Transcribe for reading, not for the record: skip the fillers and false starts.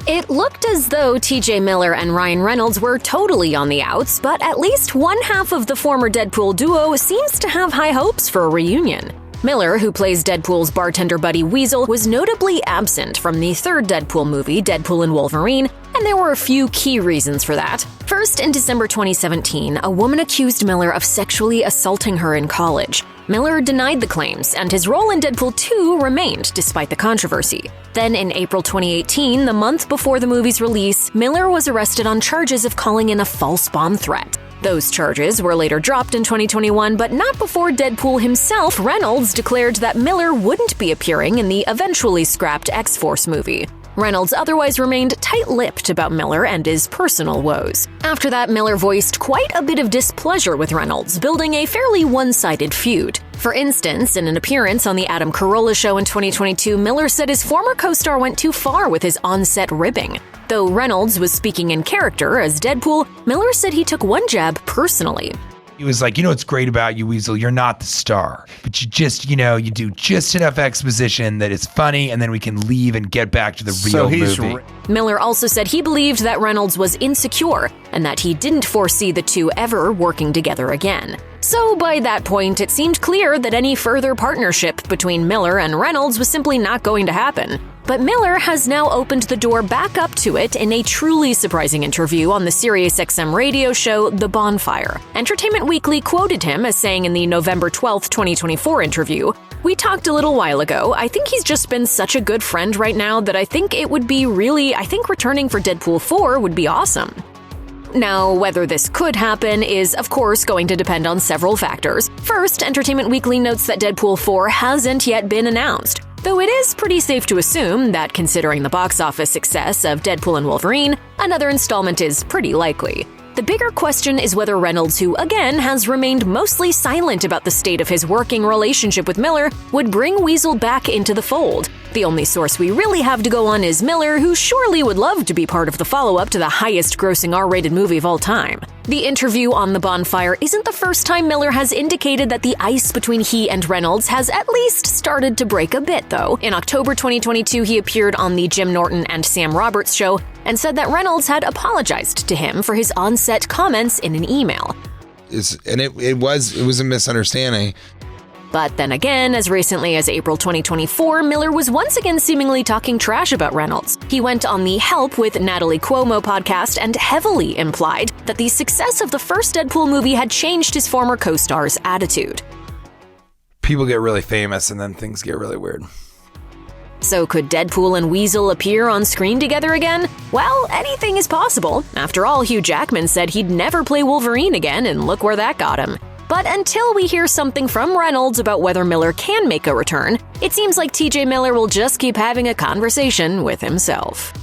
It looked as though TJ Miller and Ryan Reynolds were totally on the outs, but at least one half of the former Deadpool duo seems to have high hopes for a reunion. Miller, who plays Deadpool's bartender buddy Weasel, was notably absent from the third Deadpool movie, Deadpool and Wolverine, and there were a few key reasons for that. First, in December 2017, a woman accused Miller of sexually assaulting her in college. Miller denied the claims, and his role in Deadpool 2 remained despite the controversy. Then in April 2018, the month before the movie's release, Miller was arrested on charges of calling in a false bomb threat. Those charges were later dropped in 2021, but not before Deadpool himself, Reynolds, declared that Miller wouldn't be appearing in the eventually scrapped X-Force movie. Reynolds otherwise remained tight-lipped about Miller and his personal woes. After that, Miller voiced quite a bit of displeasure with Reynolds, building a fairly one-sided feud. For instance, in an appearance on The Adam Carolla Show in 2022, Miller said his former co-star went too far with his on-set ribbing. Though Reynolds was speaking in character as Deadpool, Miller said he took one jab personally. He was like, what's great about you, Weasel? You're not the star, but you just, you do just enough exposition that it's funny, and then we can leave and get back to the real movie. Miller also said he believed that Reynolds was insecure and that he didn't foresee the two ever working together again. So by that point, it seemed clear that any further partnership between Miller and Reynolds was simply not going to happen. But Miller has now opened the door back up to it in a truly surprising interview on the SiriusXM radio show The Bonfire. Entertainment Weekly quoted him as saying in the November 12, 2024 interview, "We talked a little while ago. I think he's just been such a good friend right now that I think returning for Deadpool 4 would be awesome." Now, whether this could happen is, of course, going to depend on several factors. First, Entertainment Weekly notes that Deadpool 4 hasn't yet been announced, though it is pretty safe to assume that, considering the box office success of Deadpool and Wolverine, another installment is pretty likely. The bigger question is whether Reynolds, who again has remained mostly silent about the state of his working relationship with Miller, would bring Weasel back into the fold. The only source we really have to go on is Miller, who surely would love to be part of the follow-up to the highest-grossing R-rated movie of all time. The interview on The Bonfire isn't the first time Miller has indicated that the ice between he and Reynolds has at least started to break a bit, though. In October 2022, he appeared on the Jim Norton and Sam Roberts show and said that Reynolds had apologized to him for his on-set comments in an email. It was a misunderstanding. But then again, as recently as April 2024, Miller was once again seemingly talking trash about Reynolds. He went on the Help with Natalie Cuomo podcast and heavily implied that the success of the first Deadpool movie had changed his former co-star's attitude. People get really famous and then things get really weird. So could Deadpool and Weasel appear on screen together again? Well, anything is possible. After all, Hugh Jackman said he'd never play Wolverine again, and look where that got him. But until we hear something from Reynolds about whether Miller can make a return, it seems like TJ Miller will just keep having a conversation with himself.